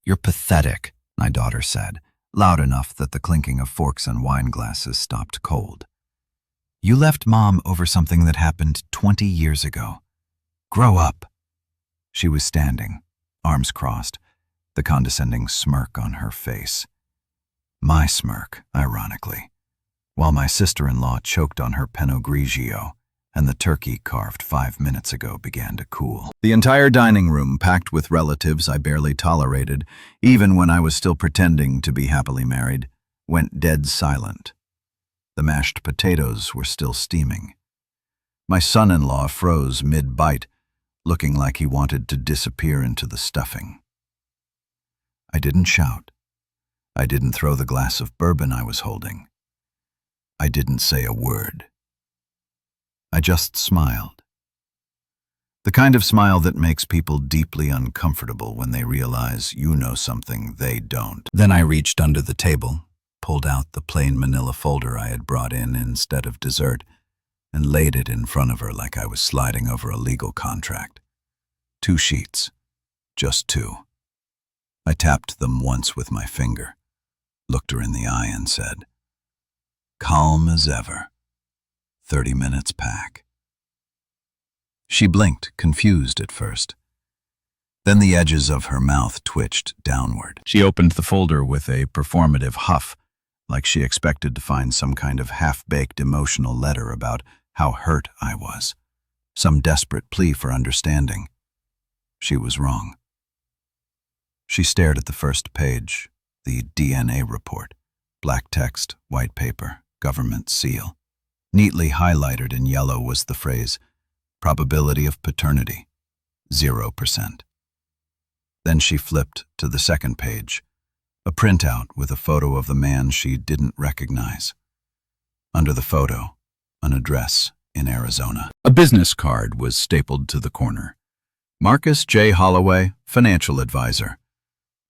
"You're pathetic," my daughter said, loud enough that the clinking of forks and wine glasses stopped cold. "You left Mom over something that happened 20 years ago. Grow up." She was standing, arms crossed, the condescending smirk on her face. My smirk, ironically, while my sister-in-law choked on her Pinot Grigio and the turkey carved 5 minutes ago began to cool. The entire dining room, packed with relatives I barely tolerated, even when I was still pretending to be happily married, went dead silent. The mashed potatoes were still steaming. My son-in-law froze mid-bite, looking like he wanted to disappear into the stuffing. I didn't shout. I didn't throw the glass of bourbon I was holding. I didn't say a word. I just smiled. The kind of smile that makes people deeply uncomfortable when they realize you know something they don't. Then I reached under the table, pulled out the plain manila folder I had brought in instead of dessert, and laid it in front of her like I was sliding over a legal contract. 2 sheets. Just 2. I tapped them once with my finger, looked her in the eye and said, "Calm as ever. 30 minutes pack." She blinked, confused at first. Then the edges of her mouth twitched downward. She opened the folder with a performative huff, like she expected to find some kind of half-baked emotional letter about how hurt I was, some desperate plea for understanding. She was wrong. She stared at the first page, the DNA report, black text, white paper, government seal. Neatly highlighted in yellow was the phrase, "Probability of paternity, 0%. Then she flipped to the second page, a printout with a photo of the man she didn't recognize. Under the photo, an address in Arizona. A business card was stapled to the corner. Marcus J. Holloway, financial advisor.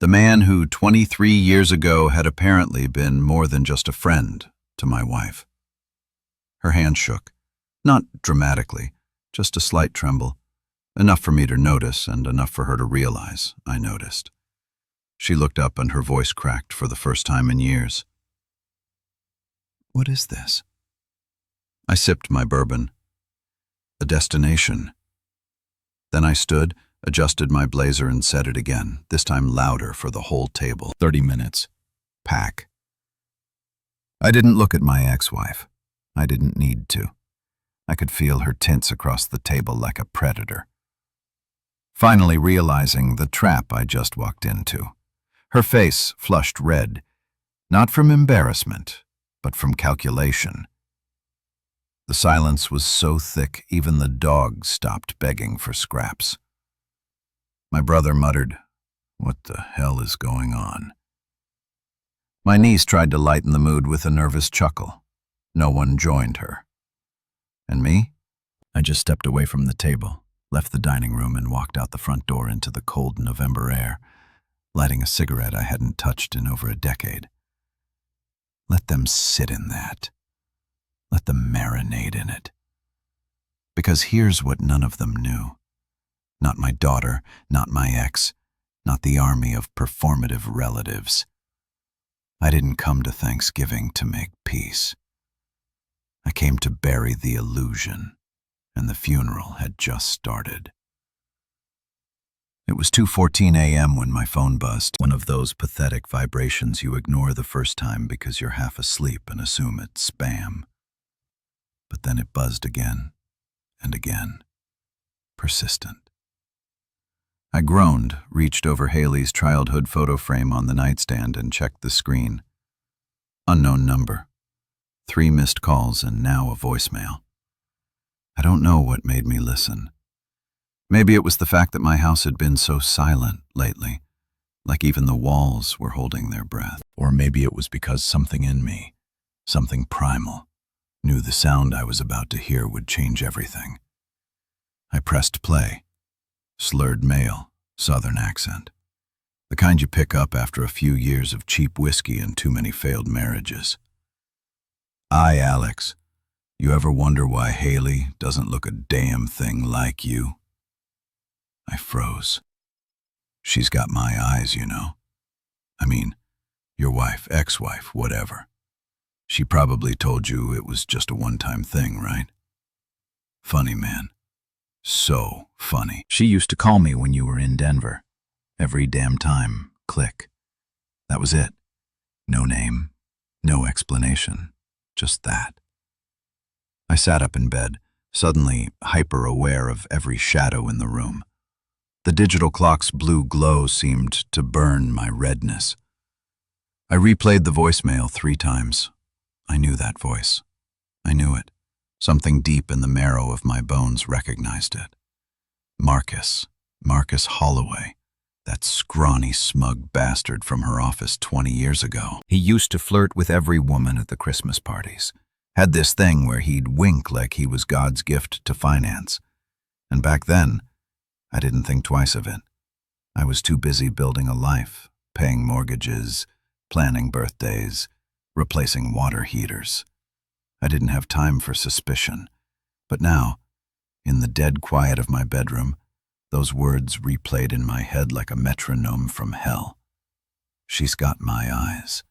The man who 23 years ago had apparently been more than just a friend to my wife. Her hand shook, not dramatically, just a slight tremble, enough for me to notice and enough for her to realize I noticed. She looked up and her voice cracked for the first time in years. "What is this?" I sipped my bourbon. "A destination." Then I stood, adjusted my blazer and said it again, this time louder for the whole table. 30 minutes. Pack. I didn't look at my ex-wife. I didn't need to. I could feel her tints across the table like a predator. Finally realizing the trap I just walked into. Her face flushed red, not from embarrassment, but from calculation. The silence was so thick even the dog stopped begging for scraps. My brother muttered, "What the hell is going on?" My niece tried to lighten the mood with a nervous chuckle. No one joined her. And me? I just stepped away from the table, left the dining room and walked out the front door into the cold November air, lighting a cigarette I hadn't touched in over a decade. Let them sit in that. Let them marinate in it. Because here's what none of them knew. Not my daughter, not my ex, not the army of performative relatives. I didn't come to Thanksgiving to make peace. I came to bury the illusion, and the funeral had just started. It was 2:14 a.m. when my phone buzzed, one of those pathetic vibrations you ignore the first time because you're half asleep and assume it's spam. But then it buzzed again and again, persistent. I groaned, reached over Haley's childhood photo frame on the nightstand and checked the screen. Unknown number. 3 missed calls and now a voicemail. I don't know what made me listen. Maybe it was the fact that my house had been so silent lately, like even the walls were holding their breath. Or maybe it was because something in me, something primal, knew the sound I was about to hear would change everything. I pressed play. Slurred male, southern accent. The kind you pick up after a few years of cheap whiskey and too many failed marriages. "Hi, Alex. You ever wonder why Haley doesn't look a damn thing like you?" I froze. She's got my eyes, you know. I mean, your wife, ex-wife, whatever. She probably told you it was just a one-time thing, right? Funny, man. So funny. She used to call me when you were in Denver. Every damn time. Click. That was it. No name, no explanation. Just that. I sat up in bed, suddenly hyper-aware of every shadow in the room. The digital clock's blue glow seemed to burn my redness. I replayed the voicemail 3 times. I knew that voice. I knew it. Something deep in the marrow of my bones recognized it. Marcus Holloway, that scrawny, smug bastard from her office 20 years ago. He used to flirt with every woman at the Christmas parties. Had this thing where he'd wink like he was God's gift to finance. And back then, I didn't think twice of it. I was too busy building a life, paying mortgages, planning birthdays, replacing water heaters. I didn't have time for suspicion. But now, in the dead quiet of my bedroom, those words replayed in my head like a metronome from hell. She's got my eyes.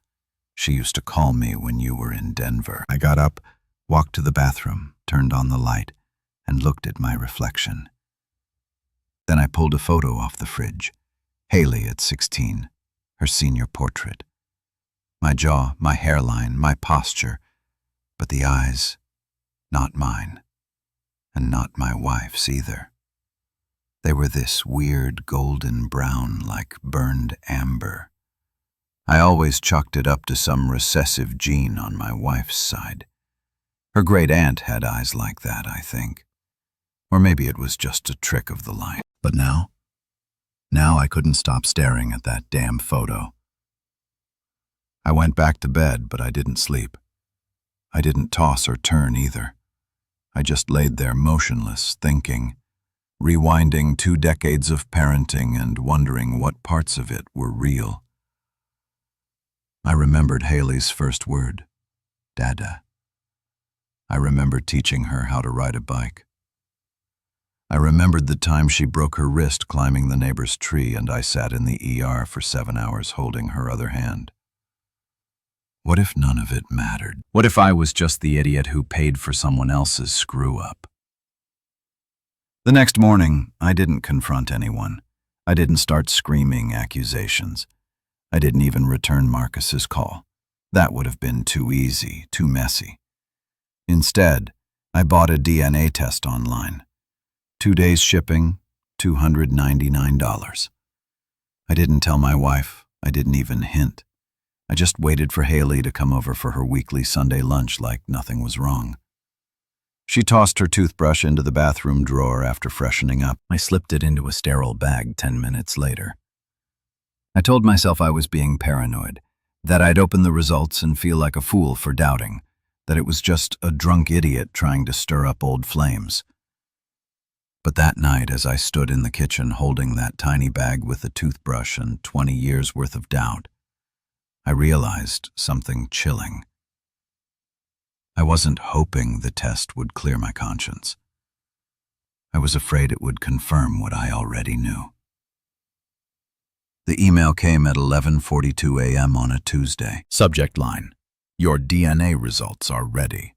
She used to call me when you were in Denver. I got up, walked to the bathroom, turned on the light, and looked at my reflection. Then I pulled a photo off the fridge. Haley at 16, her senior portrait. My jaw, my hairline, my posture, but the eyes, not mine, and not my wife's either. They were this weird golden brown like burned amber. I always chalked it up to some recessive gene on my wife's side. Her great aunt had eyes like that, I think. Or maybe it was just a trick of the light. But now I couldn't stop staring at that damn photo. I went back to bed, but I didn't sleep. I didn't toss or turn either. I just laid there motionless, thinking, rewinding 2 decades of parenting and wondering what parts of it were real. I remembered Haley's first word, Dada. I remembered teaching her how to ride a bike. I remembered the time she broke her wrist climbing the neighbor's tree and I sat in the ER for 7 hours holding her other hand. What if none of it mattered? What if I was just the idiot who paid for someone else's screw-up? The next morning, I didn't confront anyone. I didn't start screaming accusations. I didn't even return Marcus's call. That would have been too easy, too messy. Instead, I bought a DNA test online. 2 days shipping, $299. I didn't tell my wife. I didn't even hint. I just waited for Haley to come over for her weekly Sunday lunch like nothing was wrong. She tossed her toothbrush into the bathroom drawer after freshening up. I slipped it into a sterile bag 10 minutes later. I told myself I was being paranoid, that I'd open the results and feel like a fool for doubting, that it was just a drunk idiot trying to stir up old flames. But that night, as I stood in the kitchen holding that tiny bag with a toothbrush and 20 years' worth of doubt, I realized something chilling. I wasn't hoping the test would clear my conscience. I was afraid it would confirm what I already knew. The email came at 11:42 a.m. on a Tuesday. Subject line: Your DNA results are ready.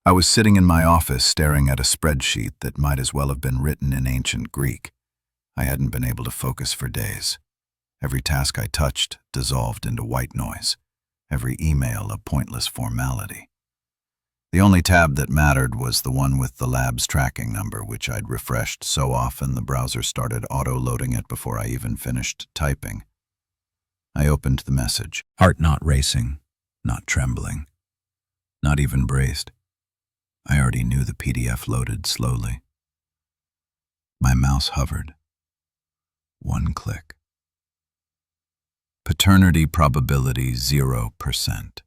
I was sitting in my office staring at a spreadsheet that might as well have been written in ancient Greek. I hadn't been able to focus for days. Every task I touched dissolved into white noise. Every email a pointless formality. The only tab that mattered was the one with the lab's tracking number, which I'd refreshed so often the browser started auto-loading it before I even finished typing. I opened the message. Heart not racing, not trembling, not even braced. I already knew the PDF loaded slowly. My mouse hovered. 1 click. Paternity probability 0%.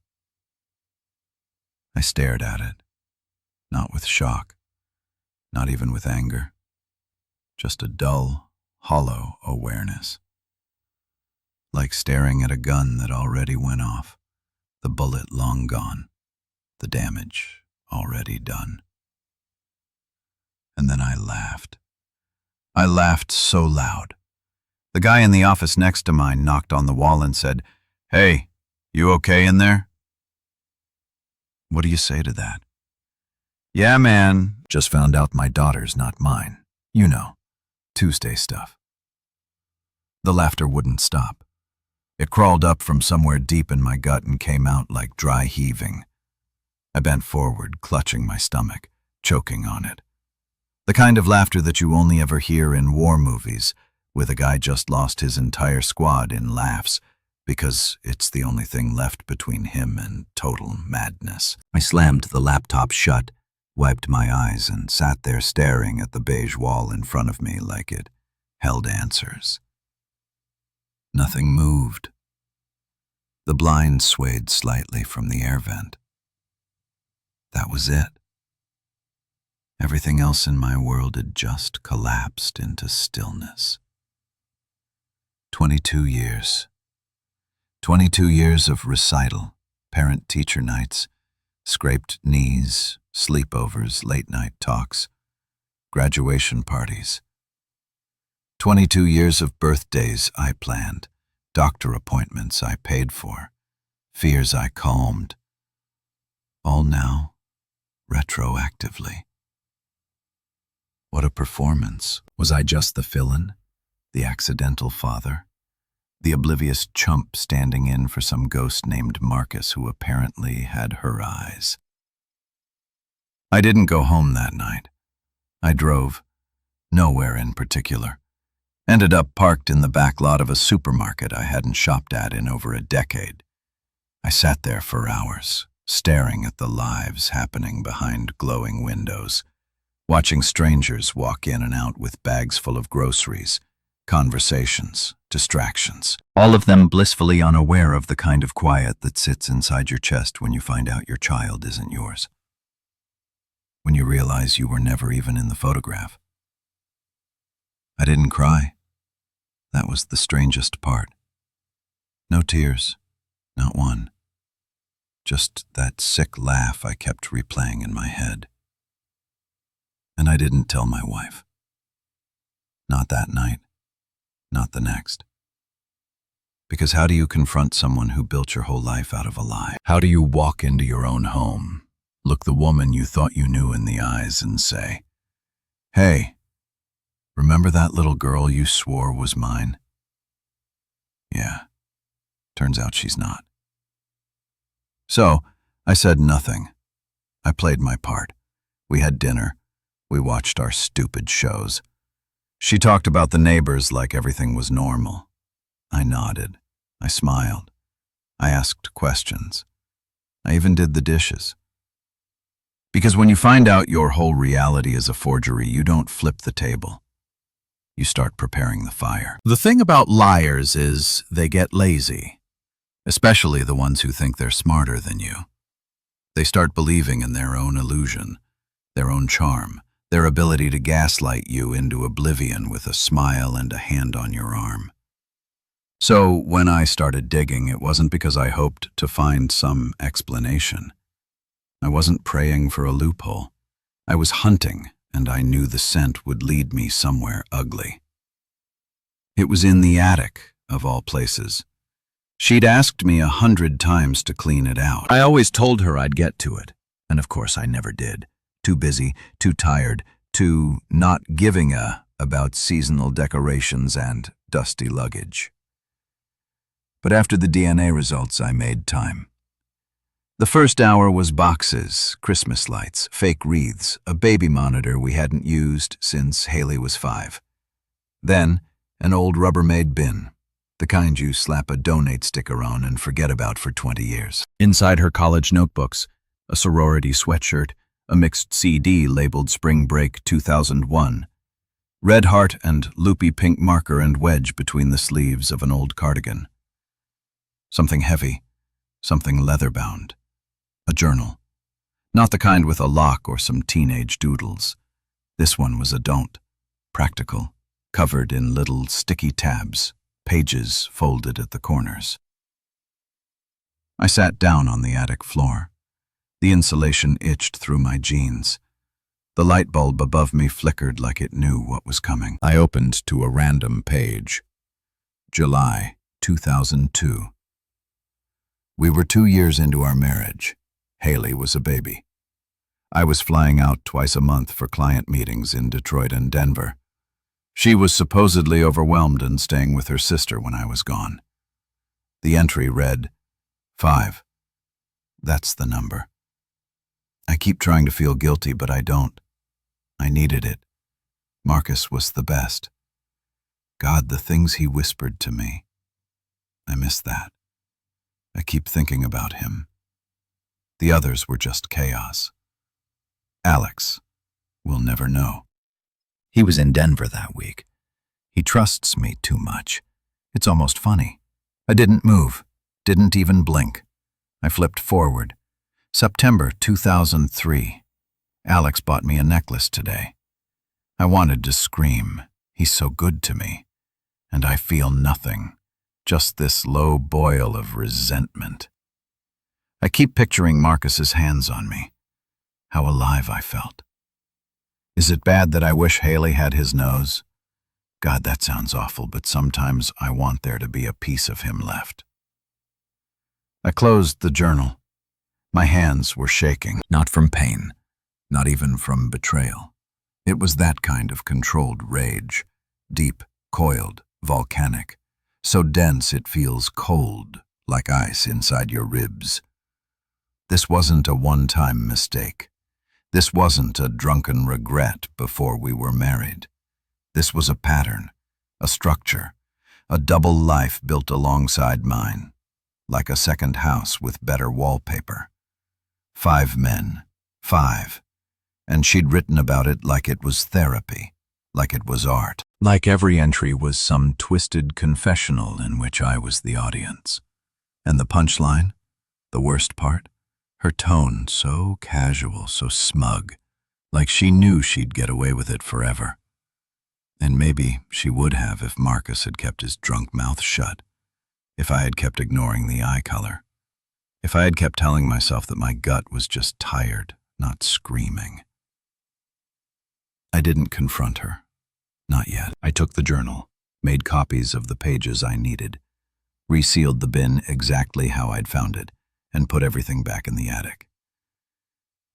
I stared at it, not with shock, not even with anger, just a dull, hollow awareness. Like staring at a gun that already went off, the bullet long gone, the damage already done. And then I laughed. I laughed so loud. The guy in the office next to mine knocked on the wall and said, "Hey, you okay in there?" What do you say to that? "Yeah, man, just found out my daughter's not mine. You know, Tuesday stuff." The laughter wouldn't stop. It crawled up from somewhere deep in my gut and came out like dry heaving. I bent forward, clutching my stomach, choking on it. The kind of laughter that you only ever hear in war movies, with a guy just lost his entire squad in laughs, because it's the only thing left between him and total madness. I slammed the laptop shut, wiped my eyes, and sat there staring at the beige wall in front of me like it held answers. Nothing moved. The blind swayed slightly from the air vent. That was it. Everything else in my world had just collapsed into stillness. 22 years. 22 years of recital, parent-teacher nights, scraped knees, sleepovers, late-night talks, graduation parties. 22 years of birthdays I planned, doctor appointments I paid for, fears I calmed. All now, retroactively. What a performance. Was I just the fill-in? The accidental father? The oblivious chump standing in for some ghost named Marcus who apparently had her eyes? I didn't go home that night. I drove. Nowhere in particular. Ended up parked in the back lot of a supermarket I hadn't shopped at in over a decade. I sat there for hours, staring at the lives happening behind glowing windows, watching strangers walk in and out with bags full of groceries, conversations, distractions, all of them blissfully unaware of the kind of quiet that sits inside your chest when you find out your child isn't yours. When you realize you were never even in the photograph. I didn't cry. That was the strangest part. No tears, not one. Just that sick laugh I kept replaying in my head. And I didn't tell my wife. Not that night, not the next. Because how do you confront someone who built your whole life out of a lie? How do you walk into your own home, look the woman you thought you knew in the eyes and say, "Hey, remember that little girl you swore was mine?" Yeah, turns out she's not. So, I said nothing. I played my part. We had dinner. We watched our stupid shows. She talked about the neighbors like everything was normal. I nodded. I smiled. I asked questions. I even did the dishes. Because when you find out your whole reality is a forgery, you don't flip the table. You start preparing the fire. The thing about liars is they get lazy, especially the ones who think they're smarter than you. They start believing in their own illusion, their own charm, their ability to gaslight you into oblivion with a smile and a hand on your arm. So when I started digging, it wasn't because I hoped to find some explanation. I wasn't praying for a loophole. I was hunting, and I knew the scent would lead me somewhere ugly. It was in the attic, of all places. She'd asked me 100 times to clean it out. I always told her I'd get to it, and of course I never did. Too busy, too tired, too not giving a about seasonal decorations and dusty luggage. But after the DNA results, I made time. The first hour was boxes, Christmas lights, fake wreaths, a baby monitor we hadn't used since Haley was 5. Then, an old Rubbermaid bin, the kind you slap a donate sticker on and forget about for 20 years. Inside her college notebooks, a sorority sweatshirt, a mixed CD labeled Spring Break 2001, red heart and loopy pink marker and wedge between the sleeves of an old cardigan. Something heavy, something leather-bound. A journal. Not the kind with a lock or some teenage doodles. This one was a don't. Practical, covered in little sticky tabs, pages folded at the corners. I sat down on the attic floor. The insulation itched through my jeans. The light bulb above me flickered like it knew what was coming. I opened to a random page. July 2002. We were 2 years into our marriage. Haley was a baby. I was flying out twice a month for client meetings in Detroit and Denver. She was supposedly overwhelmed and staying with her sister when I was gone. The entry read, 5. That's the number. I keep trying to feel guilty, but I don't. I needed it. Marcus was the best. God, the things he whispered to me. I miss that. I keep thinking about him. The others were just chaos. Alex will never know. He was in Denver that week. He trusts me too much. It's almost funny. I didn't move, didn't even blink. I flipped forward. September 2003. Alex bought me a necklace today. I wanted to scream. He's so good to me. And I feel nothing, just this low boil of resentment. I keep picturing Marcus's hands on me. How alive I felt. Is it bad that I wish Haley had his nose? God, that sounds awful, but sometimes I want there to be a piece of him left. I closed the journal. My hands were shaking, not from pain, not even from betrayal. It was that kind of controlled rage, deep, coiled, volcanic, so dense it feels cold, like ice inside your ribs. This wasn't a one-time mistake. This wasn't a drunken regret before we were married. This was a pattern, a structure, a double life built alongside mine, like a second house with better wallpaper. 5 men, 5, and she'd written about it like it was therapy, like it was art, like every entry was some twisted confessional in which I was the audience. And the punchline, the worst part, her tone so casual, so smug, like she knew she'd get away with it forever. And maybe she would have if Marcus had kept his drunk mouth shut, if I had kept ignoring the eye color, if I had kept telling myself that my gut was just tired, not screaming. I didn't confront her. Not yet. I took the journal, made copies of the pages I needed, resealed the bin exactly how I'd found it, and put everything back in the attic.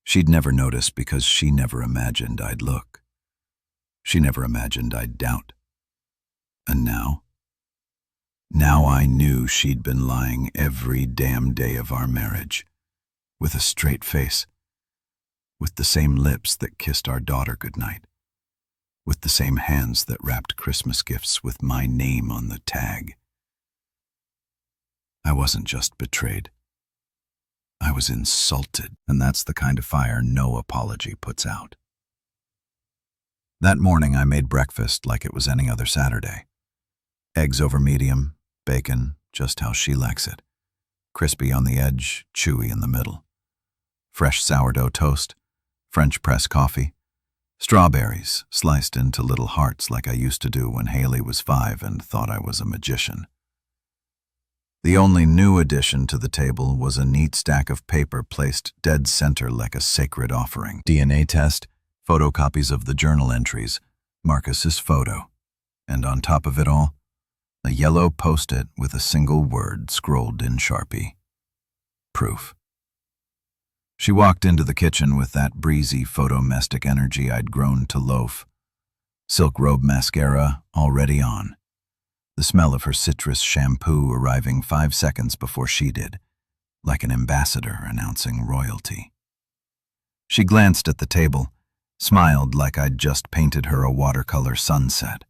She'd never notice because she never imagined I'd look. She never imagined I'd doubt. And now? Now I knew she'd been lying every damn day of our marriage, with a straight face, with the same lips that kissed our daughter goodnight, with the same hands that wrapped Christmas gifts with my name on the tag. I wasn't just betrayed. I was insulted, and that's the kind of fire no apology puts out. That morning I made breakfast like it was any other Saturday. Eggs over medium, bacon, just how she likes it. Crispy on the edge, chewy in the middle. Fresh sourdough toast, French press coffee, strawberries sliced into little hearts like I used to do when Haley was 5 and thought I was a magician. The only new addition to the table was a neat stack of paper placed dead center like a sacred offering. DNA test, photocopies of the journal entries, Marcus's photo, and on top of it all, a yellow post-it with a single word scrolled in Sharpie. Proof. She walked into the kitchen with that breezy photomestic energy I'd grown to loaf. Silk robe mascara already on. The smell of her citrus shampoo arriving 5 seconds before she did, like an ambassador announcing royalty. She glanced at the table, smiled like I'd just painted her a watercolor sunset.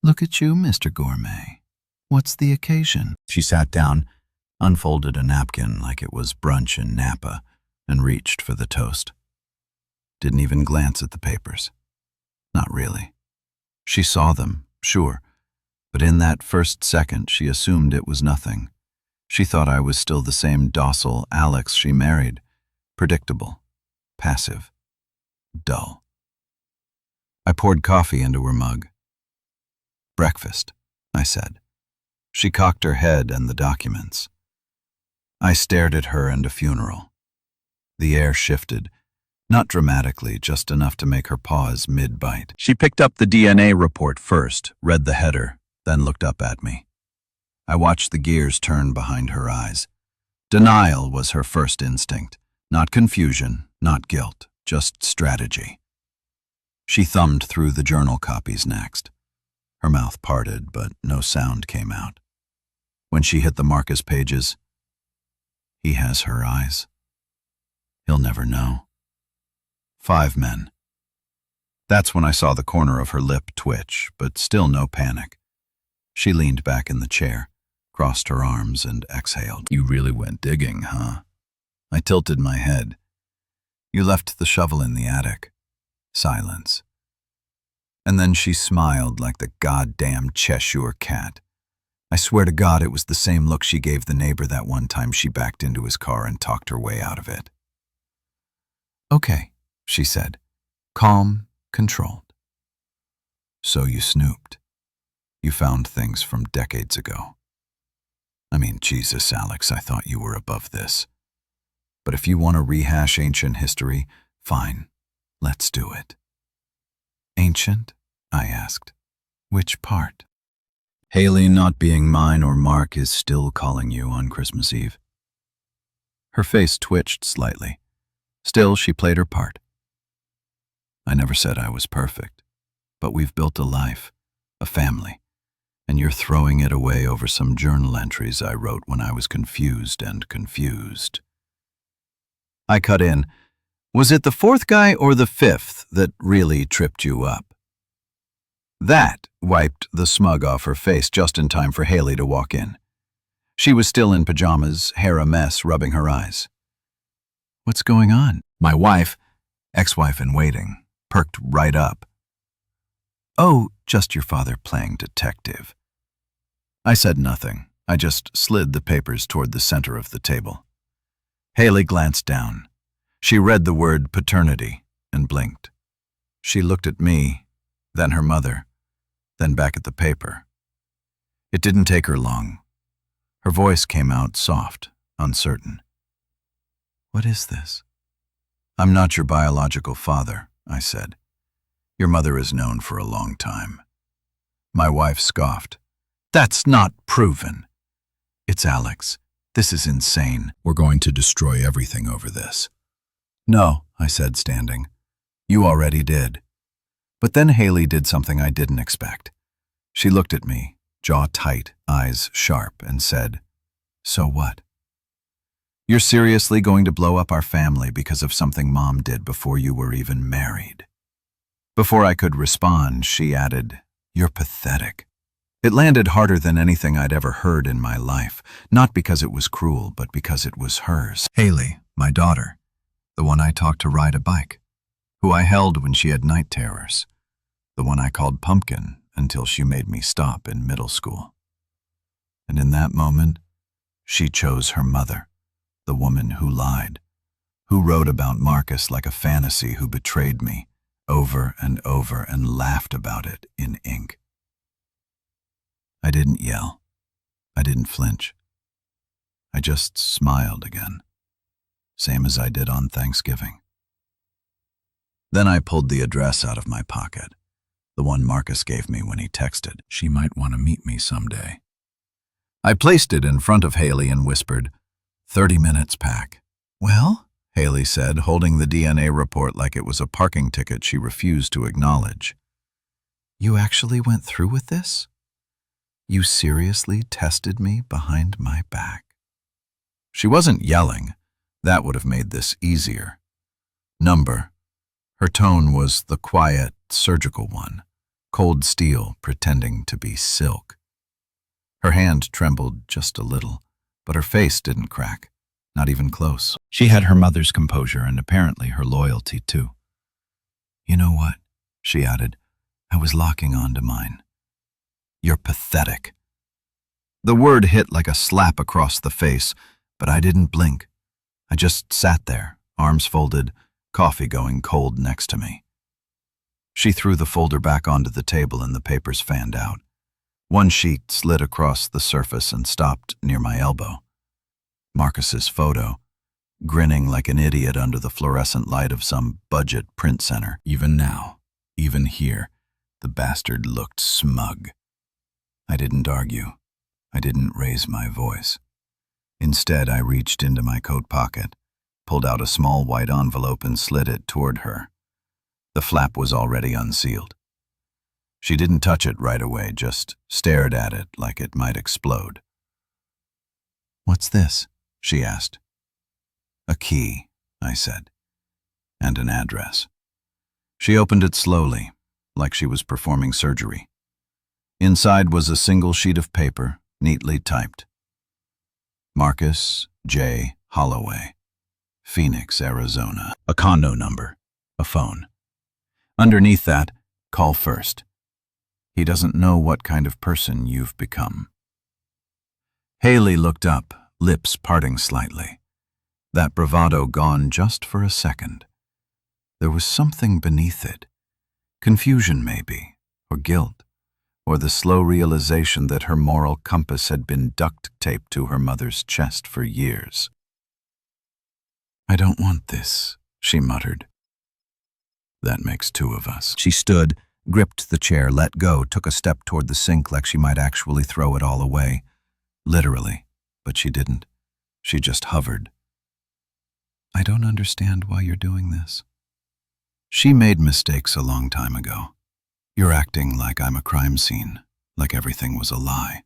"Look at you, Mr. Gourmet. What's the occasion?" She sat down, unfolded a napkin like it was brunch in Napa, and reached for the toast. Didn't even glance at the papers. Not really. She saw them, sure, but in that first second she assumed it was nothing. She thought I was still the same docile Alex she married, predictable, passive, dull. I poured coffee into her mug. "Breakfast," I said. She cocked her head and the documents. I stared at her and a funeral. The air shifted, not dramatically, just enough to make her pause mid-bite. She picked up the DNA report first, read the header, then looked up at me. I watched the gears turn behind her eyes. Denial was her first instinct, not confusion, not guilt, just strategy. She thumbed through the journal copies next. Her mouth parted, but no sound came out. When she hit the Marcus pages, he has her eyes. He'll never know. 5 men. That's when I saw the corner of her lip twitch, but still no panic. She leaned back in the chair, crossed her arms, and exhaled. You really went digging, huh? I tilted my head. You left the shovel in the attic. Silence. And then she smiled like the goddamn Cheshire cat. I swear to God it was the same look she gave the neighbor that one time she backed into his car and talked her way out of it. Okay, she said, calm, controlled. So you snooped. You found things from decades ago. I mean, Jesus, Alex, I thought you were above this. But if you want to rehash ancient history, fine, let's do it. Ancient? I asked. Which part? Haley not being mine or Mark is still calling you on Christmas Eve. Her face twitched slightly. Still, she played her part. I never said I was perfect, but we've built a life, a family, and you're throwing it away over some journal entries I wrote when I was confused and confused. I cut in. Was it the 4th guy or the 5th that really tripped you up? That wiped the smug off her face just in time for Haley to walk in. She was still in pajamas, hair a mess, rubbing her eyes. What's going on? My wife, ex-wife in waiting, perked right up. Oh, just your father playing detective. I said nothing. I just slid the papers toward the center of the table. Haley glanced down. She read the word paternity and blinked. She looked at me, then her mother, then back at the paper. It didn't take her long. Her voice came out soft, uncertain. What is this? I'm not your biological father, I said. Your mother is known for a long time. My wife scoffed. That's not proven. It's Alex. This is insane. We're going to destroy everything over this. No, I said, standing. You already did. But then Haley did something I didn't expect. She looked at me, jaw tight, eyes sharp, and said, So what? You're seriously going to blow up our family because of something Mom did before you were even married. Before I could respond, she added, You're pathetic. It landed harder than anything I'd ever heard in my life, not because it was cruel, but because it was hers. Haley, my daughter, the one I taught to ride a bike, who I held when she had night terrors, the one I called Pumpkin until she made me stop in middle school. And in that moment, she chose her mother, the woman who lied, who wrote about Marcus like a fantasy, who betrayed me over and over and laughed about it in ink. I didn't yell. I didn't flinch. I just smiled again, same as I did on Thanksgiving. Then I pulled the address out of my pocket, the one Marcus gave me when he texted, She might want to meet me someday. I placed it in front of Haley and whispered, 30 minutes, Pack. Well, Haley said, holding the DNA report like it was a parking ticket she refused to acknowledge. You actually went through with this? You seriously tested me behind my back? She wasn't yelling. That would have made this easier. Number. Her tone was the quiet, surgical one, cold steel pretending to be silk. Her hand trembled just a little, but her face didn't crack, not even close. She had her mother's composure and apparently her loyalty too. You know what? She added. I was locking on to mine. You're pathetic. The word hit like a slap across the face, but I didn't blink. I just sat there, arms folded, coffee going cold next to me. She threw the folder back onto the table and the papers fanned out. One sheet slid across the surface and stopped near my elbow. Marcus's photo, grinning like an idiot under the fluorescent light of some budget print center. Even now, even here, the bastard looked smug. I didn't argue. I didn't raise my voice. Instead, I reached into my coat pocket, pulled out a small white envelope and slid it toward her. The flap was already unsealed. She didn't touch it right away, just stared at it like it might explode. "What's this?" she asked. "A key," I said, "and an address." She opened it slowly, like she was performing surgery. Inside was a single sheet of paper, neatly typed. Marcus J. Holloway, Phoenix, Arizona. A condo number, a phone. Underneath that, call first. He doesn't know what kind of person you've become. Haley looked up, lips parting slightly. That bravado gone just for a second. There was something beneath it. Confusion, maybe, or guilt, or the slow realization that her moral compass had been duct-taped to her mother's chest for years. "I don't want this," she muttered. "That makes two of us." She stood, gripped the chair, let go, took a step toward the sink like she might actually throw it all away. Literally, but she didn't. She just hovered. "I don't understand why you're doing this." "She made mistakes a long time ago. You're acting like I'm a crime scene, like everything was a lie."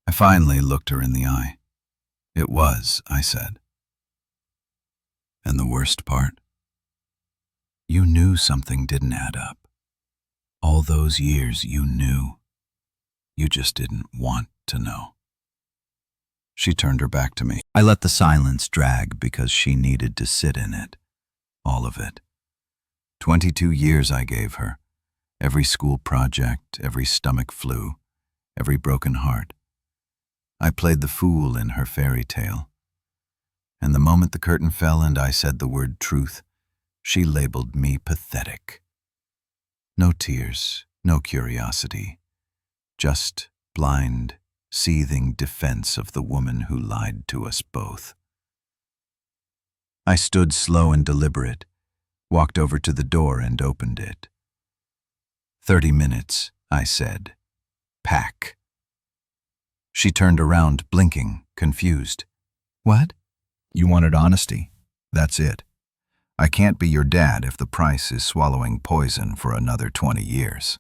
I finally looked her in the eye. "It was," I said. "And the worst part? You knew something didn't add up. All those years you knew. You just didn't want to know." She turned her back to me. I let the silence drag because she needed to sit in it. All of it. 22 years I gave her. Every school project, every stomach flu, every broken heart. I played the fool in her fairy tale. And the moment the curtain fell and I said the word truth, she labeled me pathetic. No tears, no curiosity, just blind, seething defense of the woman who lied to us both. I stood slow and deliberate, walked over to the door and opened it. 30 minutes, I said. Pack. She turned around, blinking, confused. "What?" "You wanted honesty. That's it. I can't be your dad if the price is swallowing poison for another 20 years.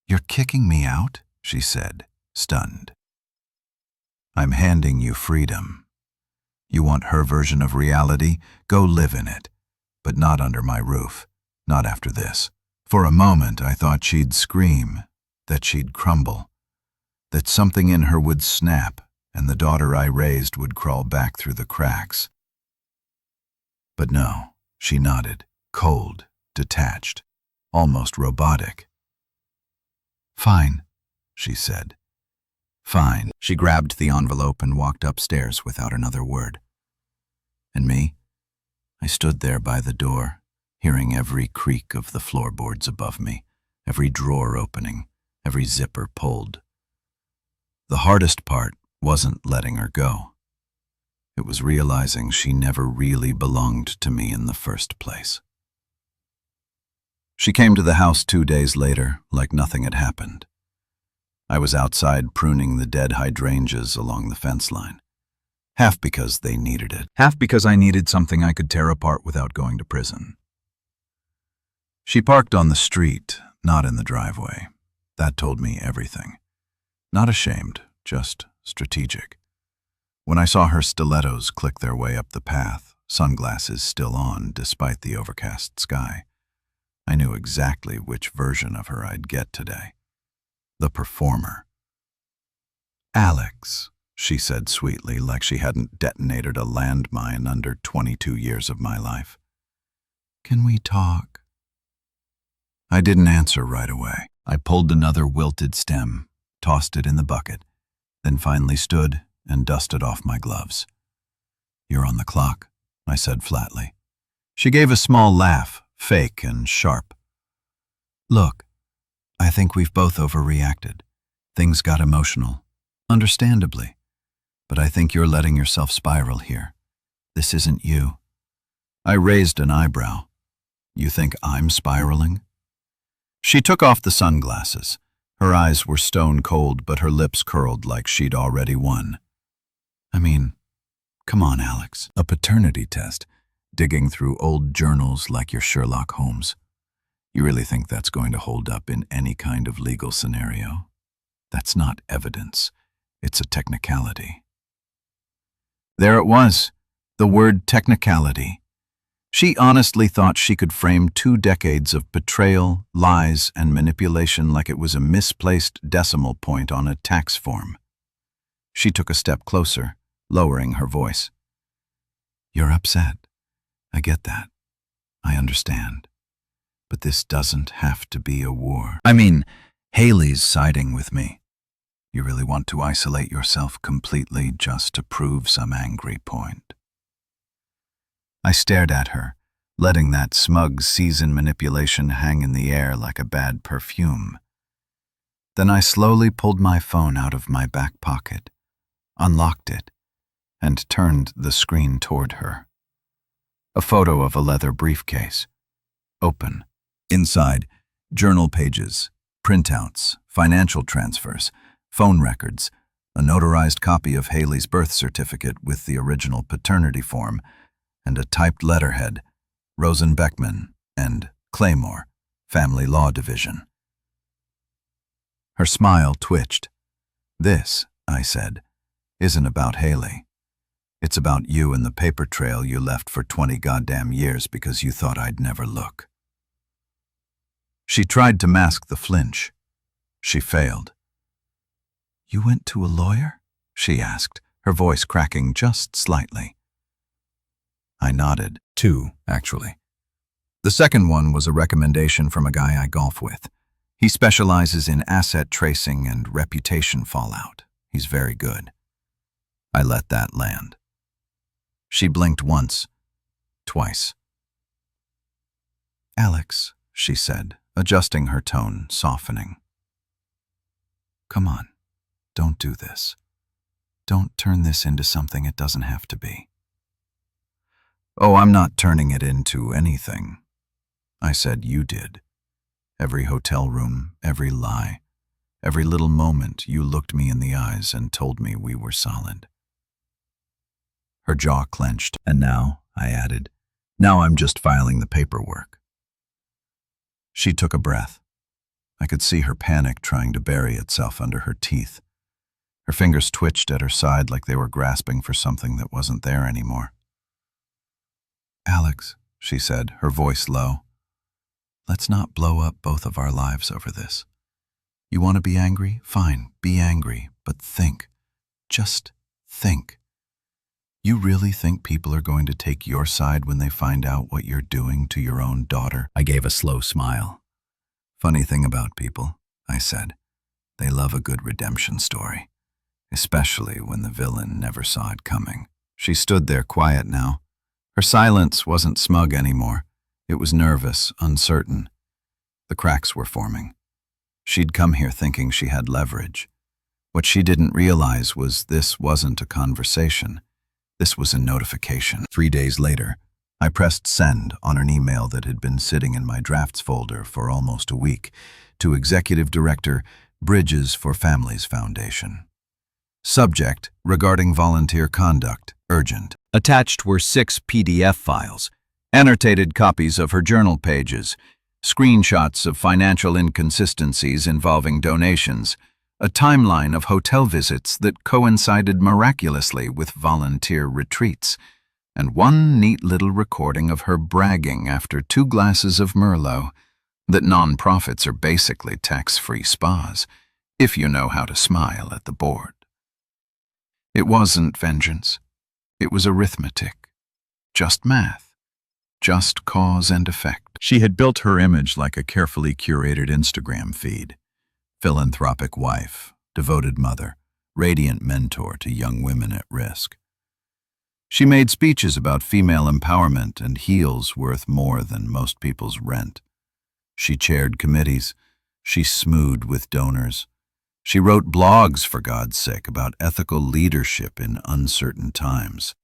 "You're kicking me out?" she said, stunned. "I'm handing you freedom. You want her version of reality? Go live in it. But not under my roof. Not after this." For a moment, I thought she'd scream, that she'd crumble, that something in her would snap and the daughter I raised would crawl back through the cracks. But no, she nodded, cold, detached, almost robotic. "Fine," she said. "Fine." She grabbed the envelope and walked upstairs without another word. And me? I stood there by the door, hearing every creak of the floorboards above me, every drawer opening, every zipper pulled. The hardest part wasn't letting her go. It was realizing she never really belonged to me in the first place. She came to the house 2 days later, like nothing had happened. I was outside pruning the dead hydrangeas along the fence line. Half because they needed it, half because I needed something I could tear apart without going to prison. She parked on the street, not in the driveway. That told me everything. Not ashamed, just strategic. When I saw her stilettos click their way up the path, sunglasses still on despite the overcast sky, I knew exactly which version of her I'd get today. The performer. "Alex," she said sweetly, like she hadn't detonated a landmine under 22 years of my life. "Can we talk?" I didn't answer right away. I pulled another wilted stem, tossed it in the bucket, then finally stood and dusted off my gloves. "You're on the clock," I said flatly. She gave a small laugh, fake and sharp. "Look, I think we've both overreacted. Things got emotional, understandably. But I think you're letting yourself spiral here. This isn't you." I raised an eyebrow. "You think I'm spiraling?" She took off the sunglasses. Her eyes were stone cold, but her lips curled like she'd already won. I mean, come on, Alex. A paternity test, digging through old journals like you're Sherlock Holmes. You really think that's going to hold up in any kind of legal scenario? That's not evidence. It's a technicality. There it was, the word technicality. She honestly thought she could frame 2 decades of betrayal, lies, and manipulation like it was a misplaced decimal point on a tax form. She took a step closer, lowering her voice. You're upset. I get that. I understand. But this doesn't have to be a war. I mean, Haley's siding with me. You really want to isolate yourself completely just to prove some angry point. I stared at her, letting that smug season manipulation hang in the air like a bad perfume. Then I slowly pulled my phone out of my back pocket, unlocked it, and turned the screen toward her. A photo of a leather briefcase. Open. Inside, journal pages, printouts, financial transfers, phone records, a notarized copy of Haley's birth certificate with the original paternity form, and a typed letterhead, Rosen Beckman and Claymore, Family Law Division. Her smile twitched. This, I said, isn't about Haley. It's about you and the paper trail you left for 20 goddamn years because you thought I'd never look. She tried to mask the flinch. She failed. You went to a lawyer? She asked, her voice cracking just slightly. I nodded. 2, actually. The second one was a recommendation from a guy I golf with. He specializes in asset tracing and reputation fallout. He's very good. I let that land. She blinked once, twice. Alex, she said, adjusting her tone, softening. Come on, don't do this. Don't turn this into something it doesn't have to be. Oh, I'm not turning it into anything. I said you did. Every hotel room, every lie, every little moment you looked me in the eyes and told me we were solid. Her jaw clenched. And now, I added, now I'm just filing the paperwork. She took a breath. I could see her panic trying to bury itself under her teeth. Her fingers twitched at her side like they were grasping for something that wasn't there anymore. Alex, she said, her voice low, let's not blow up both of our lives over this. You want to be angry? Fine, be angry, but think. Just think. You really think people are going to take your side when they find out what you're doing to your own daughter? I gave a slow smile. Funny thing about people, I said, they love a good redemption story, especially when the villain never saw it coming. She stood there quiet now. Her silence wasn't smug anymore. It was nervous, uncertain. The cracks were forming. She'd come here thinking she had leverage. What she didn't realize was this wasn't a conversation. This was a notification. 3 days later, I pressed send on an email that had been sitting in my drafts folder for almost a week to Executive Director, Bridges for Families Foundation. Subject, regarding volunteer conduct, urgent. Attached were 6 PDF files, annotated copies of her journal pages, screenshots of financial inconsistencies involving donations, a timeline of hotel visits that coincided miraculously with volunteer retreats, and one neat little recording of her bragging after 2 glasses of Merlot that nonprofits are basically tax-free spas, if you know how to smile at the board. It wasn't vengeance. It was arithmetic. Just math. Just cause and effect. She had built her image like a carefully curated Instagram feed. Philanthropic wife, devoted mother, radiant mentor to young women at risk. She made speeches about female empowerment and heels worth more than most people's rent. She chaired committees. She smoothed with donors. She wrote blogs, for God's sake, about ethical leadership in uncertain times.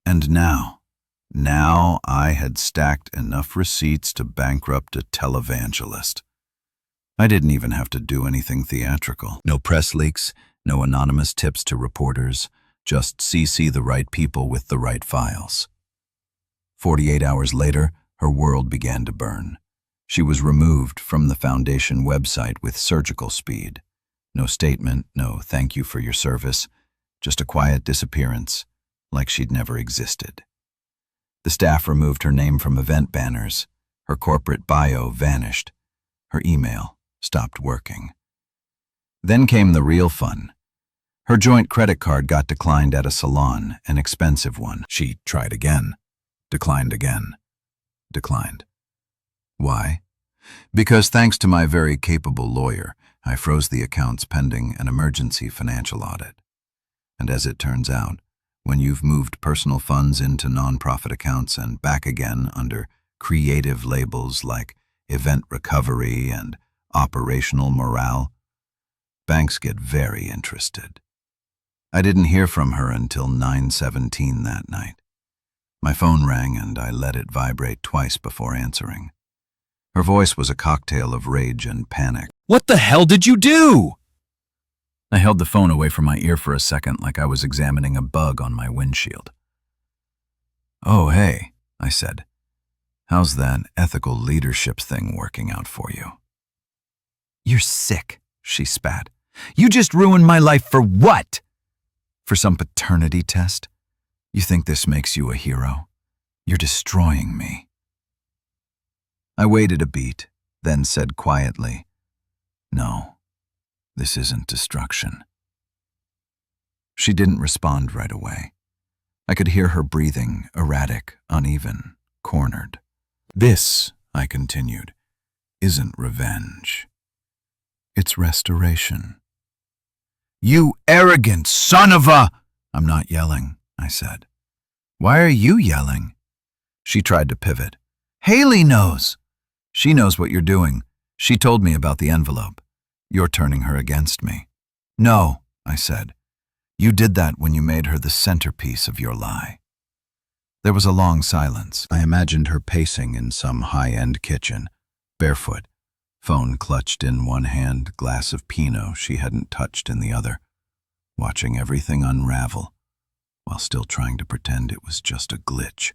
And now I had stacked enough receipts to bankrupt a televangelist. I didn't even have to do anything theatrical. No press leaks, no anonymous tips to reporters, just CC the right people with the right files. 48 hours later, her world began to burn. She was removed from the Foundation website with surgical speed. No statement, no thank you for your service, just a quiet disappearance, like she'd never existed. The staff removed her name from event banners. Her corporate bio vanished. Her email stopped working. Then came the real fun. Her joint credit card got declined at a salon, an expensive one. She tried again, declined again, declined. Why? Because thanks to my very capable lawyer, I froze the accounts pending an emergency financial audit. And as it turns out, when you've moved personal funds into nonprofit accounts and back again under creative labels like event recovery and operational morale, banks get very interested. I didn't hear from her until 9:17 that night. My phone rang and I let it vibrate twice before answering. Her voice was a cocktail of rage and panic. What the hell did you do? I held the phone away from my ear for a second like I was examining a bug on my windshield. "Oh, hey," I said. "How's that ethical leadership thing working out for you?" You're sick, she spat. You just ruined my life for what? For some paternity test? You think this makes you a hero? You're destroying me. I waited a beat, then said quietly, "No, this isn't destruction." She didn't respond right away. I could hear her breathing, erratic, uneven, cornered. "This," I continued, "isn't revenge. It's restoration." You arrogant son of a... "I'm not yelling," I said. "Why are you yelling?" She tried to pivot. "Haley knows. She knows what you're doing. She told me about the envelope. You're turning her against me." "No," I said. "You did that when you made her the centerpiece of your lie." There was a long silence. I imagined her pacing in some high-end kitchen, barefoot, phone clutched in one hand, glass of Pinot she hadn't touched in the other, watching everything unravel, while still trying to pretend it was just a glitch.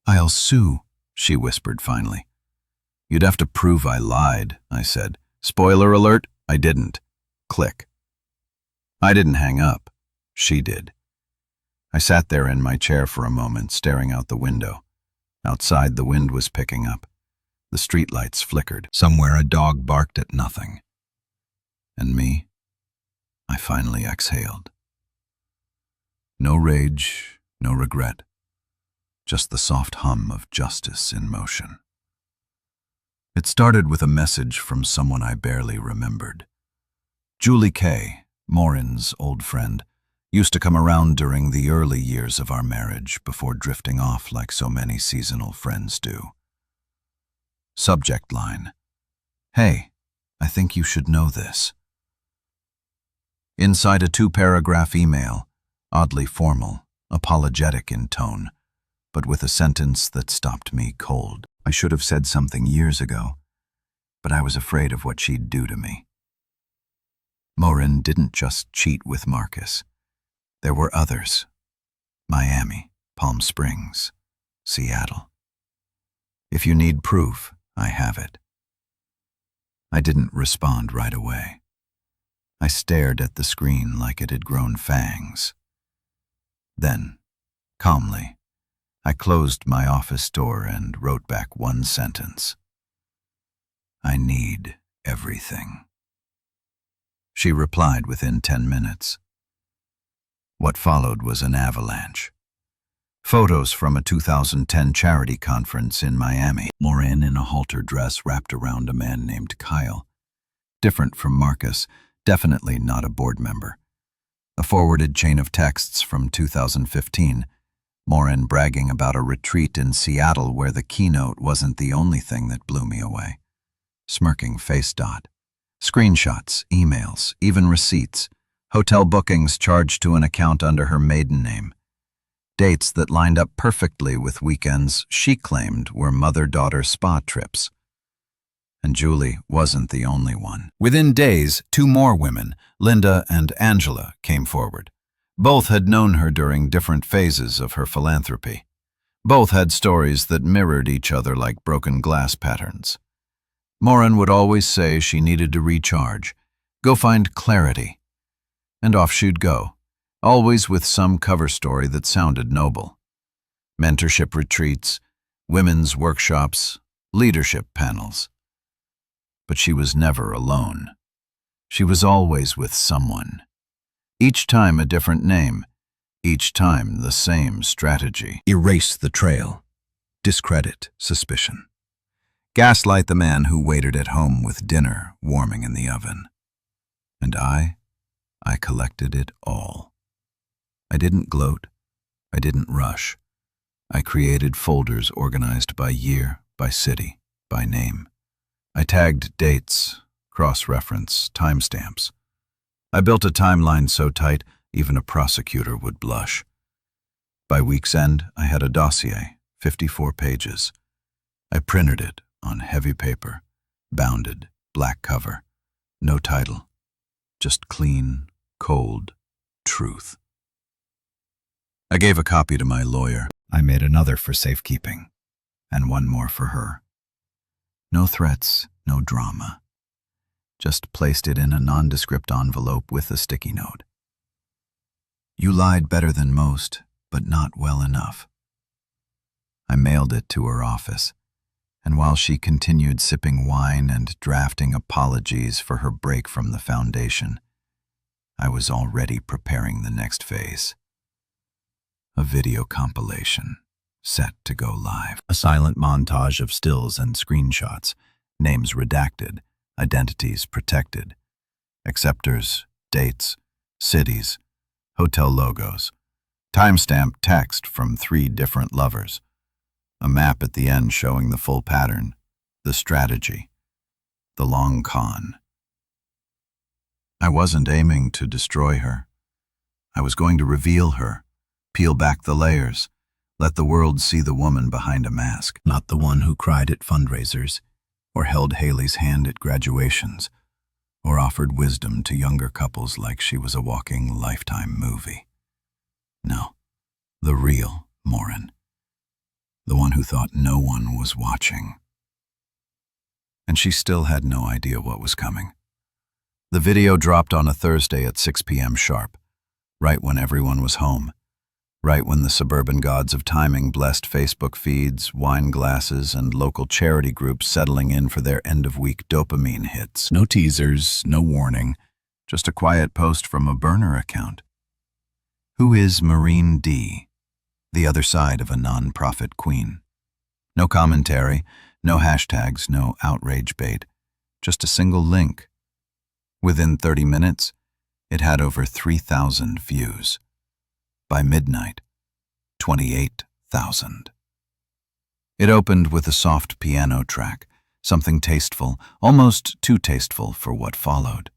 "I'll sue," she whispered finally. "You'd have to prove I lied," I said. "Spoiler alert, I didn't." Click. I didn't hang up. She did. I sat there in my chair for a moment, staring out the window. Outside, the wind was picking up. The streetlights flickered. Somewhere, a dog barked at nothing. And me? I finally exhaled. No rage, no regret. Just the soft hum of justice in motion. It started with a message from someone I barely remembered. Julie Kay, Morin's old friend, used to come around during the early years of our marriage before drifting off like so many seasonal friends do. Subject line: "Hey, I think you should know this." Inside a 2-paragraph email, oddly formal, apologetic in tone, but with a sentence that stopped me cold. I should have said something years ago, but I was afraid of what she'd do to me. Morin didn't just cheat with Marcus. There were others. Miami, Palm Springs, Seattle. If you need proof, I have it. I didn't respond right away. I stared at the screen like it had grown fangs. Then, calmly, I closed my office door and wrote back one sentence. "I need everything." She replied within 10 minutes. What followed was an avalanche. Photos from a 2010 charity conference in Miami. Morin in a halter dress wrapped around a man named Kyle. Different from Marcus, definitely not a board member. A forwarded chain of texts from 2015. Morin bragging about a retreat in Seattle where the keynote wasn't the only thing that blew me away. Smirking face dot. Screenshots, emails, even receipts. Hotel bookings charged to an account under her maiden name. Dates that lined up perfectly with weekends she claimed were mother-daughter spa trips. And Julie wasn't the only one. Within days, two more women, Linda and Angela, came forward. Both had known her during different phases of her philanthropy. Both had stories that mirrored each other like broken glass patterns. Maureen would always say she needed to recharge, go find clarity. And off she'd go, always with some cover story that sounded noble. Mentorship retreats, women's workshops, leadership panels. But she was never alone. She was always with someone. Each time a different name, each time the same strategy. Erase the trail. Discredit suspicion. Gaslight the man who waited at home with dinner warming in the oven. And I collected it all. I didn't gloat. I didn't rush. I created folders organized by year, by city, by name. I tagged dates, cross-reference, timestamps. I built a timeline so tight even a prosecutor would blush. By week's end, I had a dossier, 54 pages. I printed it on heavy paper, bounded, black cover, no title, just clean, cold truth. I gave a copy to my lawyer. I made another for safekeeping, and one more for her. No threats, no drama. Just placed it in a nondescript envelope with a sticky note. You lied better than most, but not well enough. I mailed it to her office, and while she continued sipping wine and drafting apologies for her break from the foundation, I was already preparing the next phase. A video compilation, set to go live. A silent montage of stills and screenshots, names redacted, identities protected, acceptors, dates, cities, hotel logos, timestamp text from 3 different lovers, a map at the end showing the full pattern, the strategy, the long con. I wasn't aiming to destroy her. I was going to reveal her, peel back the layers, let the world see the woman behind a mask, not the one who cried at fundraisers, or held Haley's hand at graduations, or offered wisdom to younger couples like she was a walking Lifetime movie. No, the real Maureen, the one who thought no one was watching. And she still had no idea what was coming. The video dropped on a Thursday at 6 p.m. sharp, right when everyone was home, right when the suburban gods of timing blessed Facebook feeds, wine glasses, and local charity groups settling in for their end-of-week dopamine hits. No teasers, no warning, just a quiet post from a burner account. Who is Maureen D., the other side of a non-profit queen? No commentary, no hashtags, no outrage bait, just a single link. Within 30 minutes, it had over 3,000 views. By midnight, 28,000. It opened with a soft piano track, something tasteful, almost too tasteful for what followed.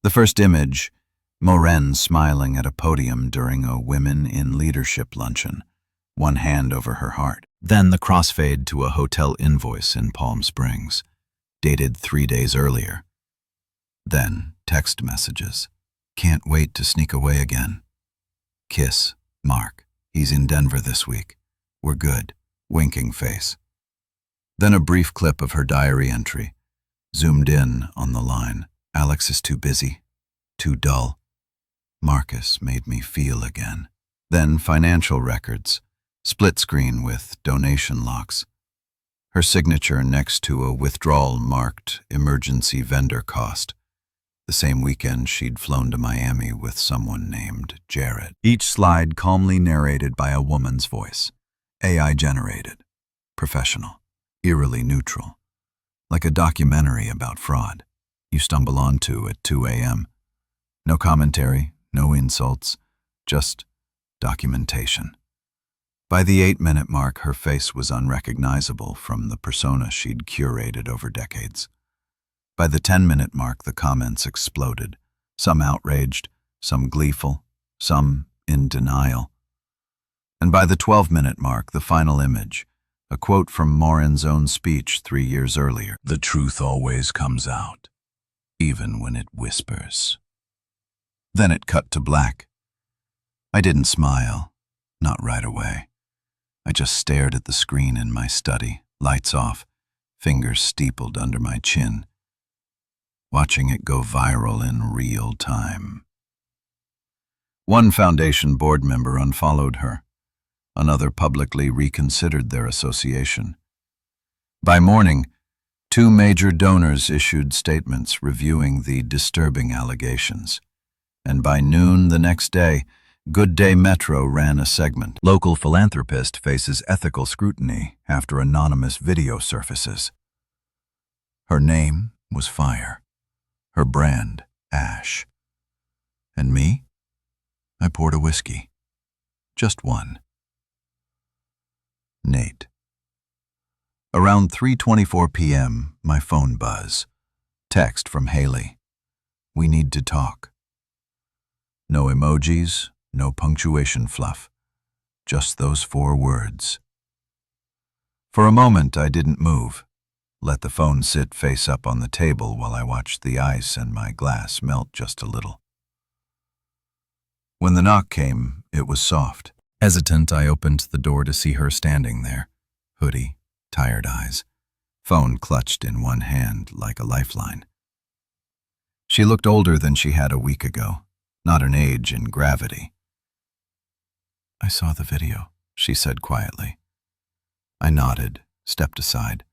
The first image, Maureen smiling at a podium during a Women in Leadership luncheon, one hand over her heart. Then the crossfade to a hotel invoice in Palm Springs, dated 3 days earlier. Then text messages. Can't wait to sneak away again. Kiss, Mark. He's in Denver this week. We're good. Winking face. Then a brief clip of her diary entry, zoomed in on the line. Alex is too busy, too dull. Marcus made me feel again. Then financial records, split screen with donation locks. Her signature next to a withdrawal marked emergency vendor cost. The same weekend she'd flown to Miami with someone named Jared. Each slide calmly narrated by a woman's voice. AI generated. Professional. Eerily neutral. Like a documentary about fraud you stumble onto at 2 a.m. No commentary, no insults, just documentation. By the 8-minute mark, her face was unrecognizable from the persona she'd curated over decades. By the 10-minute mark, the comments exploded, some outraged, some gleeful, some in denial. And by the 12-minute mark, the final image, a quote from Morin's own speech 3 years earlier. The truth always comes out, even when it whispers. Then it cut to black. I didn't smile, not right away. I just stared at the screen in my study, lights off, fingers steepled under my chin, watching it go viral in real time. One foundation board member unfollowed her. Another publicly reconsidered their association. By morning, 2 major donors issued statements reviewing the disturbing allegations. And by noon the next day, Good Day Metro ran a segment. Local philanthropist faces ethical scrutiny after anonymous video surfaces. Her name was Fire. Her brand, Ash. And me? I poured a whiskey. Just one. Nate. Around 3:24 p.m., my phone buzz. Text from Haley. We need to talk. No emojis, no punctuation fluff. Just those 4 words. For a moment, I didn't move. Let the phone sit face up on the table while I watched the ice and my glass melt just a little. When the knock came, it was soft. Hesitant, I opened the door to see her standing there, hoodie, tired eyes, phone clutched in one hand like a lifeline. She looked older than she had a week ago, not an age in gravity. I saw the video, she said quietly. I nodded, stepped aside.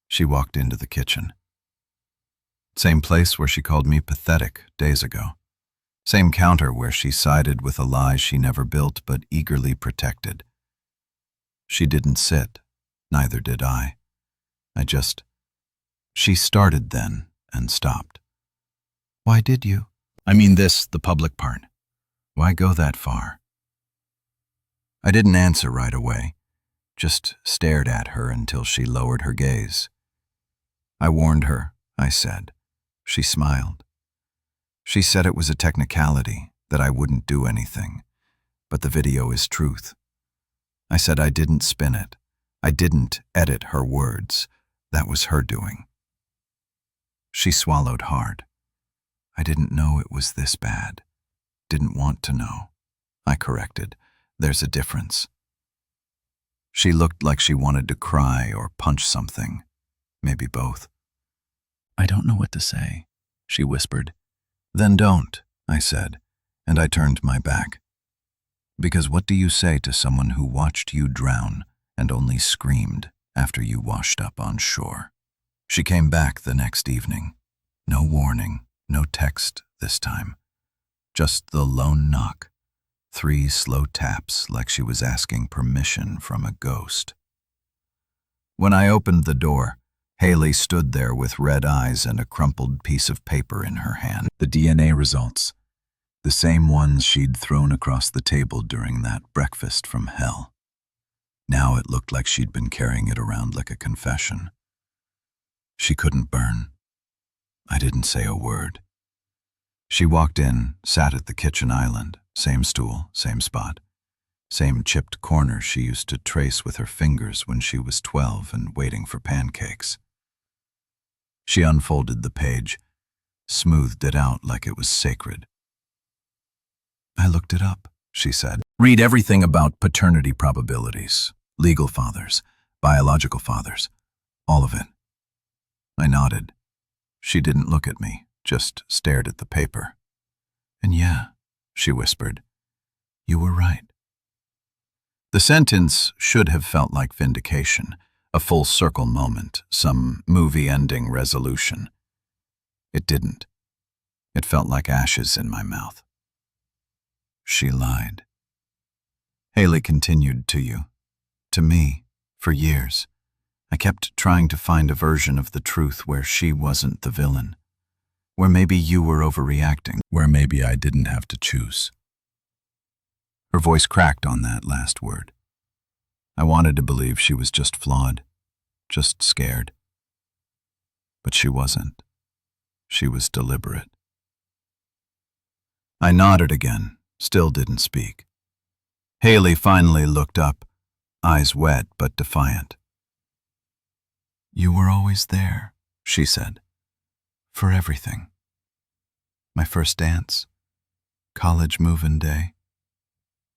She walked into the kitchen. Same place where she called me pathetic days ago. Same counter where she sided with a lie she never built but eagerly protected. She didn't sit, neither did I. She started then and stopped. Why did you? I mean this, the public part. Why go that far? I didn't answer right away, just stared at her until she lowered her gaze. I warned her, I said. She smiled. She said it was a technicality, that I wouldn't do anything, but the video is truth. I said I didn't spin it. I didn't edit her words. That was her doing. She swallowed hard. I didn't know it was this bad. Didn't want to know. I corrected. There's a difference. She looked like she wanted to cry or punch something. Maybe both. I don't know what to say, she whispered. Then don't, I said, and I turned my back. Because what do you say to someone who watched you drown and only screamed after you washed up on shore? She came back the next evening. No warning, no text this time. Just the lone knock. 3 slow taps like she was asking permission from a ghost. When I opened the door, Haley stood there with red eyes and a crumpled piece of paper in her hand. The DNA results. The same ones she'd thrown across the table during that breakfast from hell. Now it looked like she'd been carrying it around like a confession. She couldn't burn. I didn't say a word. She walked in, sat at the kitchen island, same stool, same spot, same chipped corner she used to trace with her fingers when she was 12 and waiting for pancakes. She unfolded the page, smoothed it out like it was sacred. I looked it up, she said. Read everything about paternity probabilities, legal fathers, biological fathers, all of it. I nodded. She didn't look at me, just stared at the paper. And yeah, she whispered, you were right. The sentence should have felt like vindication, a full circle moment, some movie-ending resolution. It didn't. It felt like ashes in my mouth. She lied. Haley continued to you, to me, for years. I kept trying to find a version of the truth where she wasn't the villain, where maybe you were overreacting, where maybe I didn't have to choose. Her voice cracked on that last word. I wanted to believe she was just flawed, just scared. But she wasn't. She was deliberate. I nodded again, still didn't speak. Haley finally looked up, eyes wet but defiant. You were always there, she said. For everything. My first dance. College move-in day.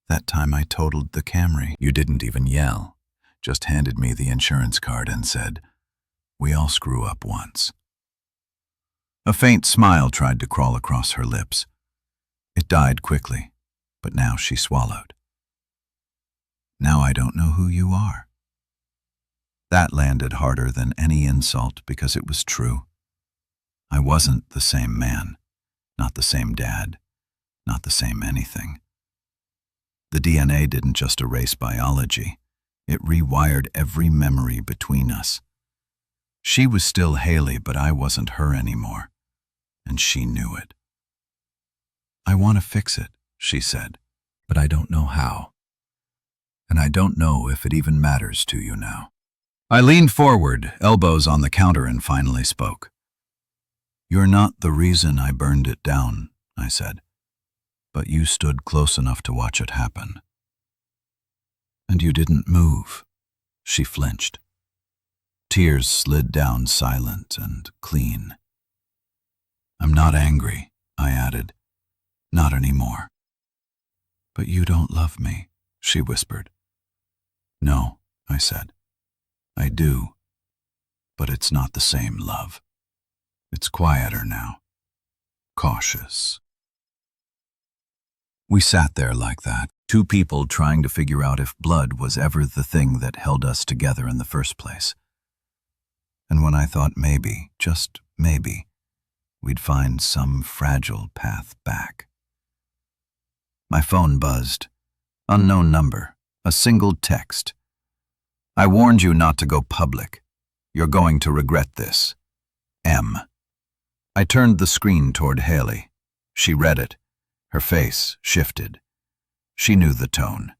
That time I totaled the Camry. You didn't even yell, just handed me the insurance card and said, "We all screw up once." A faint smile tried to crawl across her lips. It died quickly, but now she swallowed. Now I don't know who you are. That landed harder than any insult because it was true. I wasn't the same man, not the same dad, not the same anything. The DNA didn't just erase biology, it rewired every memory between us. She was still Haley, but I wasn't her anymore, and she knew it. I want to fix it, she said, but I don't know how. And I don't know if it even matters to you now. I leaned forward, elbows on the counter, and finally spoke. You're not the reason I burned it down, I said, but you stood close enough to watch it happen. And you didn't move. She flinched. Tears slid down silent and clean. I'm not angry, I added. Not anymore. But you don't love me, she whispered. No, I said. I do. But it's not the same love. It's quieter now. Cautious. We sat there like that, two people trying to figure out if blood was ever the thing that held us together in the first place. And when I thought maybe, just maybe, we'd find some fragile path back. My phone buzzed. Unknown number. A single text. I warned you not to go public. You're going to regret this. M. I turned the screen toward Haley. She read it. Her face shifted. She knew the tone.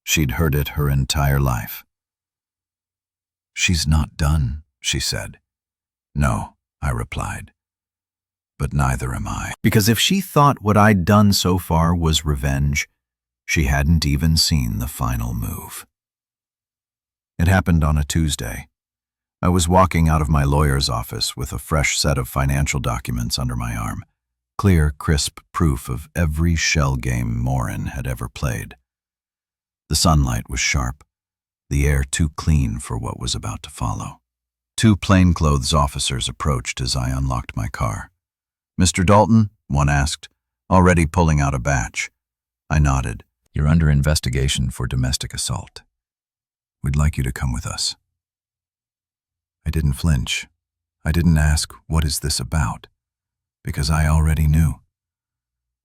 She'd heard it her entire life. She's not done, she said. No, I replied. But neither am I. Because if she thought what I'd done so far was revenge, she hadn't even seen the final move. It happened on a Tuesday. I was walking out of my lawyer's office with a fresh set of financial documents under my arm. Clear, crisp proof of every shell game Morin had ever played. The sunlight was sharp, the air too clean for what was about to follow. Two plainclothes officers approached as I unlocked my car. Mr. Dalton, one asked, already pulling out a batch. I nodded. You're under investigation for domestic assault. We'd like you to come with us. I didn't flinch. I didn't ask, what is this about? Because I already knew.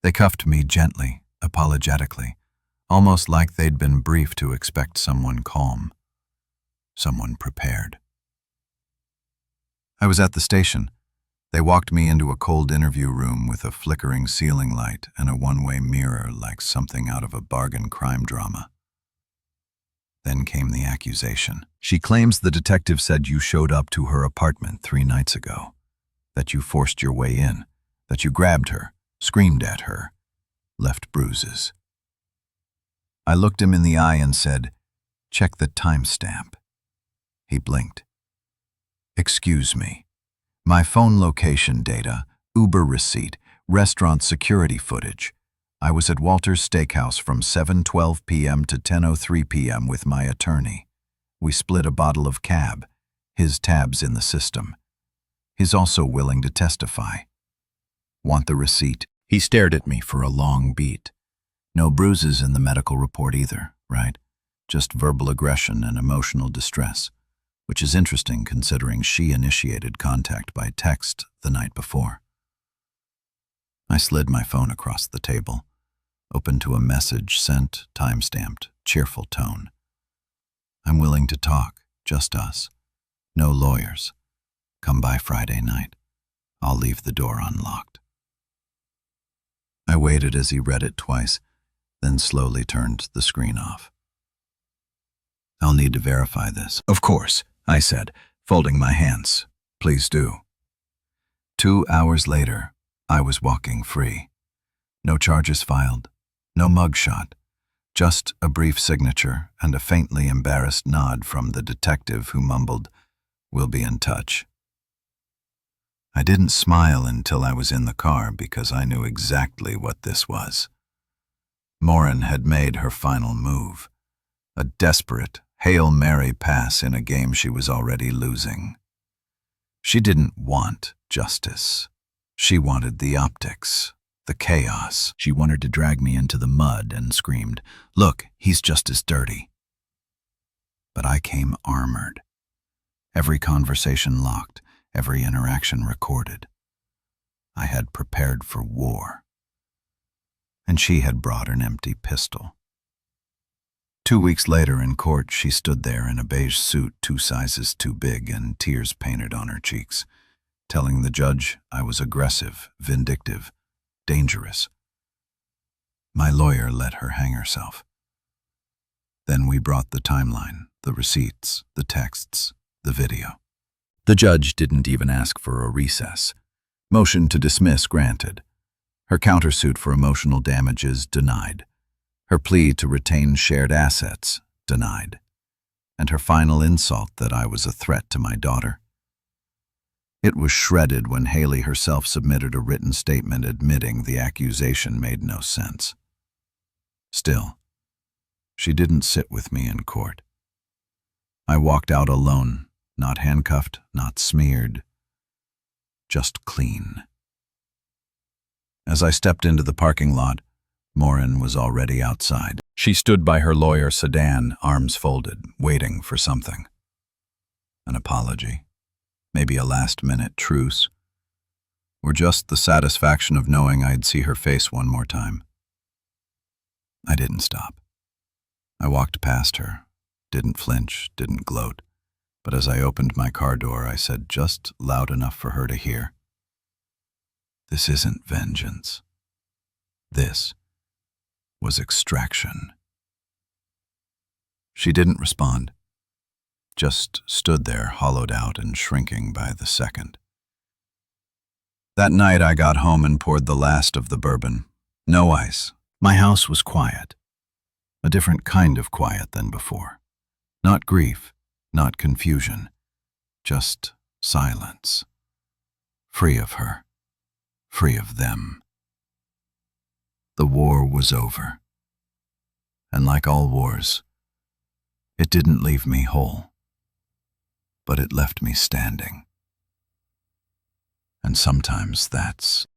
They cuffed me gently, apologetically, almost like they'd been briefed to expect someone calm, someone prepared. I was at the station. They walked me into a cold interview room with a flickering ceiling light and a one-way mirror like something out of a bargain crime drama. Then came the accusation. She claims the detective said you showed up to her apartment 3 nights ago, that you forced your way in, that you grabbed her, screamed at her, left bruises. I looked him in the eye and said, "Check the timestamp." He blinked. "Excuse me. My phone location data, Uber receipt, restaurant security footage. I was at Walter's Steakhouse from 7:12 p.m. to 10:03 p.m. with my attorney. We split a bottle of cab. His tab's in the system. He's also willing to testify. Want the receipt?" He stared at me for a long beat. No bruises in the medical report either, right? Just verbal aggression and emotional distress, which is interesting considering she initiated contact by text the night before. I slid my phone across the table, opened to a message sent, time-stamped, cheerful tone. I'm willing to talk, just us. No lawyers. Come by Friday night. I'll leave the door unlocked. I waited as he read it twice, then slowly turned the screen off. I'll need to verify this. Of course, I said, folding my hands. Please do. 2 hours later, I was walking free. No charges filed, no mugshot, just a brief signature and a faintly embarrassed nod from the detective who mumbled, We'll be in touch. I didn't smile until I was in the car because I knew exactly what this was. Morin had made her final move, a desperate Hail Mary pass in a game she was already losing. She didn't want justice. She wanted the optics, the chaos. She wanted to drag me into the mud and screamed, "Look, he's just as dirty." But I came armored. Every conversation locked, every interaction recorded. I had prepared for war. And she had brought an empty pistol. 2 weeks later in court, she stood there in a beige suit 2 sizes too big and tears painted on her cheeks, telling the judge I was aggressive, vindictive, dangerous. My lawyer let her hang herself. Then we brought the timeline, the receipts, the texts, the video. The judge didn't even ask for a recess. Motion to dismiss granted. Her countersuit for emotional damages denied. Her plea to retain shared assets denied. And her final insult that I was a threat to my daughter. It was shredded when Haley herself submitted a written statement admitting the accusation made no sense. Still, she didn't sit with me in court. I walked out alone, not handcuffed, not smeared, just clean. As I stepped into the parking lot, Morin was already outside. She stood by her lawyer sedan, arms folded, waiting for something. An apology, maybe a last-minute truce, or just the satisfaction of knowing I'd see her face one more time. I didn't stop. I walked past her, didn't flinch, didn't gloat, but as I opened my car door, I said just loud enough for her to hear, "This isn't vengeance. This was extraction." She didn't respond, just stood there hollowed out and shrinking by the second. That night I got home and poured the last of the bourbon. No ice. My house was quiet. A different kind of quiet than before. Not grief, not confusion, just silence. Free of her, free of them. The war was over. And like all wars, it didn't leave me whole, but it left me standing. And sometimes that's